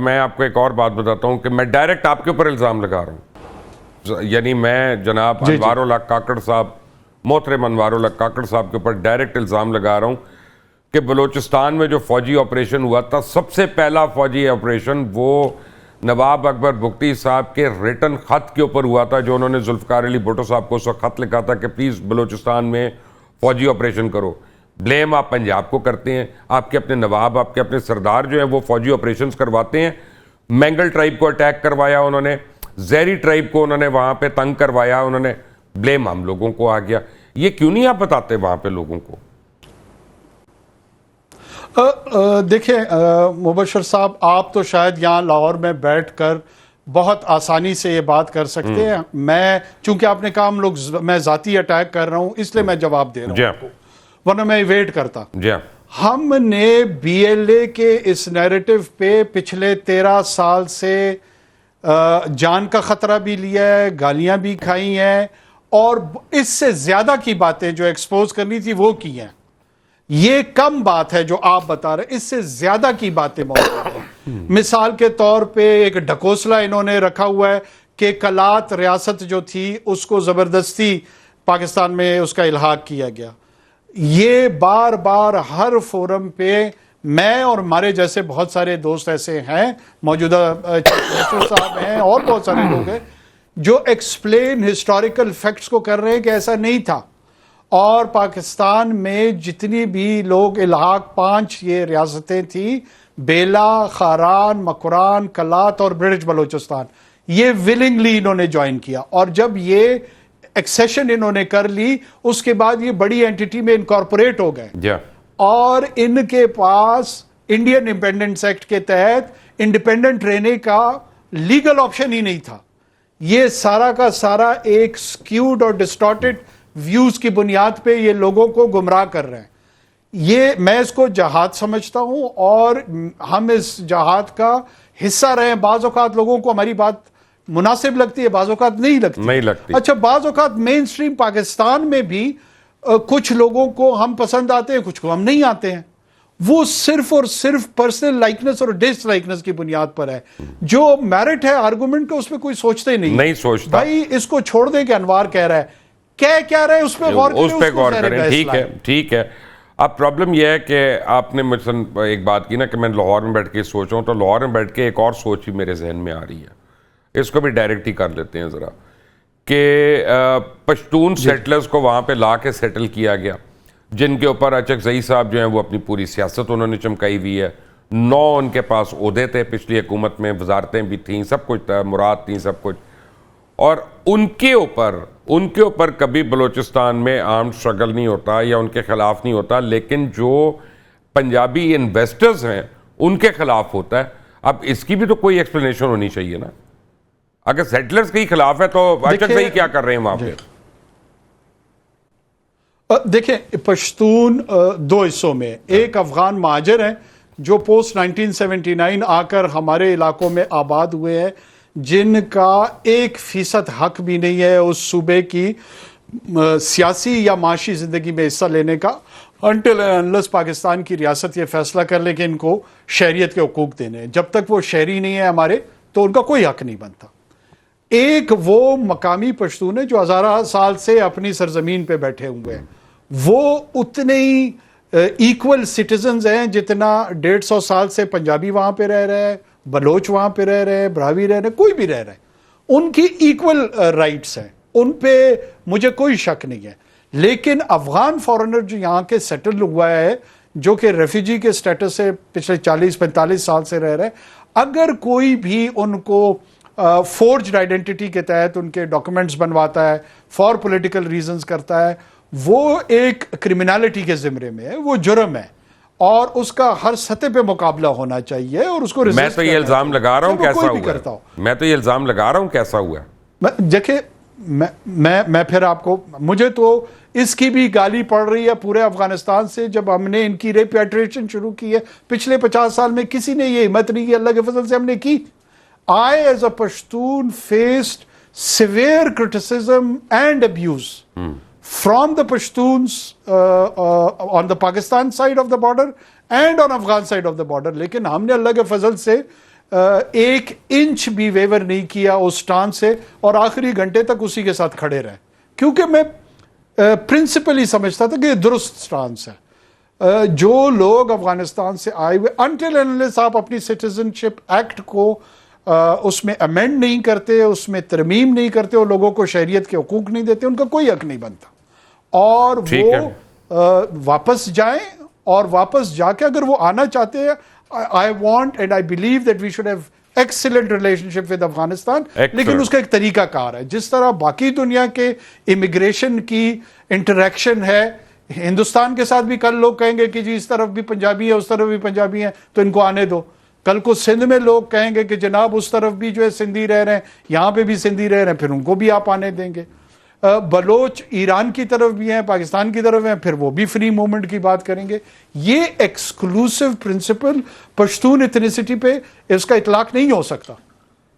میں آپ کو ایک اور بات بتاتا ہوں کہ میں ڈائریکٹ آپ کے اوپر الزام لگا رہا ہوں، یعنی میں جناب انوار الحق کاکڑ صاحب، محترم انوار الحق کاکڑ صاحب کے اوپر ڈائریکٹ الزام لگا رہا ہوں کہ بلوچستان میں جو فوجی آپریشن ہوا تھا، سب سے پہلا فوجی آپریشن وہ نواب اکبر بگٹی صاحب کے ریٹن خط کے اوپر ہوا تھا، جو انہوں نے ذوالفقار علی بھٹو صاحب کو اس وقت خط لکھا تھا کہ پلیز بلوچستان میں فوجی آپریشن کرو۔ بلیم آپ پنجاب کو کرتے ہیں، آپ کے اپنے نواب، آپ کے اپنے سردار جو ہیں وہ فوجی آپریشنز کرواتے ہیں۔ مینگل ٹرائب کو اٹیک کروایا انہوں نے، زیری ٹرائب کو انہوں نے وہاں پہ تنگ کروایا انہوں نے، بلیم ہم لوگوں کو آ گیا۔ یہ کیوں نہیں آپ بتاتے وہاں پہ لوگوں کو؟ دیکھیں مبشر صاحب، آپ تو شاید یہاں لاہور میں بیٹھ کر بہت آسانی سے یہ بات کر سکتے ہیں، میں چونکہ آپ نے کہا ہم لوگ میں ذاتی اٹیک کر رہا ہوں اس لیے میں جواب دے رہا ہوں آپ کو، ورنہ میں ویٹ کرتا۔ ہم نے بی ایل اے کے اس نیریٹو پہ پچھلے 13 سال سے جان کا خطرہ بھی لیا ہے، گالیاں بھی کھائی ہیں، اور اس سے زیادہ کی باتیں جو ایکسپوز کرنی تھی وہ کی ہیں۔ یہ کم بات ہے جو آپ بتا رہے، اس سے زیادہ کی باتیں موجود ہیں۔ مثال کے طور پہ ایک ڈھکوسلا انہوں نے رکھا ہوا ہے کہ کلات ریاست جو تھی اس کو زبردستی پاکستان میں اس کا الحاق کیا گیا۔ یہ بار بار ہر فورم پہ میں اور ہمارے جیسے بہت سارے دوست ایسے ہیں، موجودہ چیف منسٹر صاحب ہیں اور بہت سارے لوگ ہیں جو ایکسپلین ہسٹوریکل فیکٹس کو کر رہے ہیں کہ ایسا نہیں تھا، اور پاکستان میں جتنی بھی لوگ الحاق 5 یہ ریاستیں تھیں، بیلا، خاران، مکران، کلات اور برٹش بلوچستان، یہ ولنگلی انہوں نے جوائن کیا، اور جب یہ ایکسیشن انہوں نے کر لی اس کے بعد یہ بڑی اینٹیٹی میں انکارپوریٹ ہو گئے، اور ان کے پاس انڈین انڈیپینڈنس ایکٹ کے تحت انڈیپینڈنٹ رہنے کا لیگل آپشن ہی نہیں تھا۔ یہ سارا کا سارا ایک سکیوڈ اور ڈسٹارٹڈ ویوز کی بنیاد پہ یہ لوگوں کو گمراہ کر رہے ہیں۔ یہ میں اس کو جہاد سمجھتا ہوں، اور ہم اس جہاد کا حصہ رہے ہیں۔ بعض اوقات لوگوں کو ہماری بات مناسب لگتی ہے، بعض اوقات نہیں لگتی۔ اچھا، بعض اوقات مین سٹریم پاکستان میں بھی کچھ لوگوں کو ہم پسند آتے ہیں، کچھ کو ہم نہیں آتے ہیں، وہ صرف اور صرف پرسنل لائکنس اور ڈس لائکنس کی بنیاد پر ہے۔ جو میرٹ ہے آرگومنٹ کا، اس پہ کوئی سوچتے نہیں سوچتا۔ بھائی اس کو چھوڑ دیں کہ انوار کہہ رہا ہے، کیا رہے اس پہ غور کریں۔ ٹھیک ہے۔ اب پرابلم یہ ہے کہ آپ نے مجھ سے ایک بات کی نا کہ میں لاہور میں بیٹھ کے سوچ رہا ہوں، تو لاہور میں بیٹھ کے ایک اور سوچ بھی میرے ذہن میں آ رہی ہے، اس کو بھی ڈائریکٹ ہی کر لیتے ہیں ذرا، کہ پشتون سیٹلرز کو وہاں پہ لا کے سیٹل کیا گیا، جن کے اوپر اچکزئی صاحب جو ہیں وہ اپنی پوری سیاست انہوں نے چمکائی ہوئی ہے۔ 9 ان کے پاس عہدے تھے پچھلی حکومت میں، وزارتیں بھی تھیں، سب کچھ تھا، مراد تھیں، سب کچھ، اور ان کے اوپر کبھی بلوچستان میں آرمڈ سٹرگل نہیں ہوتا یا ان کے خلاف نہیں ہوتا، لیکن جو پنجابی انویسٹرز ہیں ان کے خلاف ہوتا ہے۔ اب اس کی بھی تو کوئی ایکسپلینیشن ہونی چاہیے نا، اگر سیٹلرز کے خلاف ہے تو اچکزئی کیا کر رہے ہیں وہاں پہ؟ دیکھیں، پشتون 2 حصوں میں، ایک افغان مہاجر ہیں جو پوسٹ 1979 آ کر ہمارے علاقوں میں آباد ہوئے ہیں، جن کا 1% حق بھی نہیں ہے اس صوبے کی سیاسی یا معاشی زندگی میں حصہ لینے کا، انٹل انلیس پاکستان کی ریاست یہ فیصلہ کر لے کہ ان کو شہریت کے حقوق دینے ہیں۔ جب تک وہ شہری نہیں ہے ہمارے، تو ان کا کوئی حق نہیں بنتا۔ ایک وہ مقامی پشتون ہے جو ہزارہ سال سے اپنی سرزمین پہ بیٹھے ہوئے ہیں، وہ اتنے ہی ایکول سٹیزنز ہیں جتنا 150 سال سے پنجابی وہاں پہ رہ رہے ہیں، بلوچ وہاں پہ رہ رہے ہیں، براوی رہ رہے ہیں، کوئی بھی رہ رہے ہیں، ان کی ایکول رائٹس ہیں، ان پہ مجھے کوئی شک نہیں ہے۔ لیکن افغان فورنر جو یہاں کے سیٹل ہوا ہے، جو کہ ریفیوجی کے سٹیٹس سے پچھلے 40-45 سال سے رہ رہے ہیں، اگر کوئی بھی ان کو فورجڈ آئیڈینٹی کے تحت ان کے ڈاکومنٹس بنواتا ہے، فار پولیٹیکل ریزنز کرتا ہے، وہ ایک کرمینالٹی کے زمرے میں ہے، وہ جرم ہے، اور اس کا ہر سطح پہ مقابلہ ہونا چاہیے، اور اس کو میں تو یہ الزام لگا رہا ہوں کیسا ہوا، میں تو یہ الزام لگا رہا ہوں کیسا ہوا۔ دیکھیں، میں پھر آپ کو، مجھے تو اس کی بھی گالی پڑ رہی ہے پورے افغانستان سے، جب ہم نے ان کی ریپیٹریشن شروع کی ہے پچھلے 50 سال میں، کسی نے یہ ہمت نہیں کی، اللہ کے فضل سے ہم نے کی۔ I as a Pashtun faced severe criticism and abuse from the Pashtuns on the Pakistan side of the border and on Afghan side of the border. لیکن ہم نے اللہ کے فضل سے ایک انچ بھی ویور نہیں کیا اس سٹانس سے اور آخری گھنٹے تک اسی کے ساتھ کھڑے رہے، کیونکہ میں پرنسپلی سمجھتا تھا کہ یہ درست سٹانس ہے۔ جو لوگ افغانستان سے آئے ہوئے انٹل انلیس آپ اپنی سٹیزن شپ ایکٹ کو اس میں امینڈ نہیں کرتے، اس میں ترمیم نہیں کرتے، اور لوگوں کو شہریت کے حقوق نہیں دیتے، ان کا کوئی حق نہیں بنتا، اور وہ واپس جائیں، اور واپس جا کے اگر وہ آنا چاہتے ہیں، I want and I believe that we should have excellent relationship with Afghanistan, لیکن اس کا ایک طریقہ کار ہے، جس طرح باقی دنیا کے امیگریشن کی انٹریکشن ہے، ہندوستان کے ساتھ بھی کل لوگ کہیں گے کہ جی اس طرف بھی پنجابی ہے، اس طرف بھی پنجابی ہیں، تو ان کو آنے دو۔ کل کو سندھ میں لوگ کہیں گے کہ جناب اس طرف بھی جو ہے سندھی رہ رہے ہیں، یہاں پہ بھی سندھی رہ رہے ہیں، پھر ان کو بھی آپ آنے دیں گے۔ بلوچ ایران کی طرف بھی ہیں، پاکستان کی طرف ہیں، پھر وہ بھی فری موومنٹ کی بات کریں گے۔ یہ ایکسکلوسیو پرنسپل پشتون ایتھنیسٹی پہ اس کا اطلاق نہیں ہو سکتا۔